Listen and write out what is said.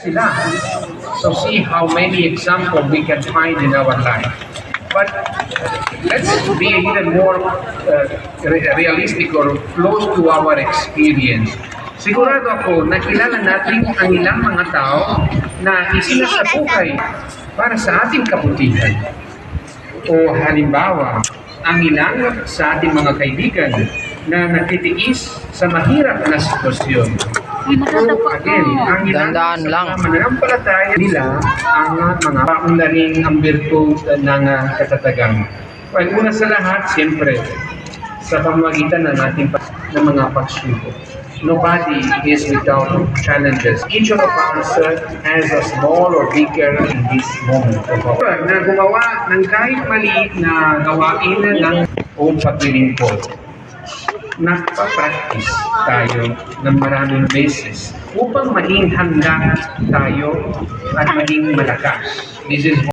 sila. So see how many examples we can find in our life. But let's be even more realistic or close to our experience. Sigurado ako, nakilala natin ang ilang mga tao na isinasabuhay para sa ating kabutihan. O halimbawa, ang ilang sa ating mga kaibigan na nagtitiis sa mahirap na sitwasyon. Again, ang ilang sa mananampalataya nila ang mga paunlaring ang virtud ng katatagan. Well, una sa lahat, siyempre, sa pamamagitan ng ating ng mga pagsubok. Nobody is without challenges. Each of us has a small or bigger in this moment of our life. Na gumawa ng kahit maliit na gawain ng o paglilingkod. Nagpa-practice tayo ng maraming beses upang maging handa tayo at maging malakas. This is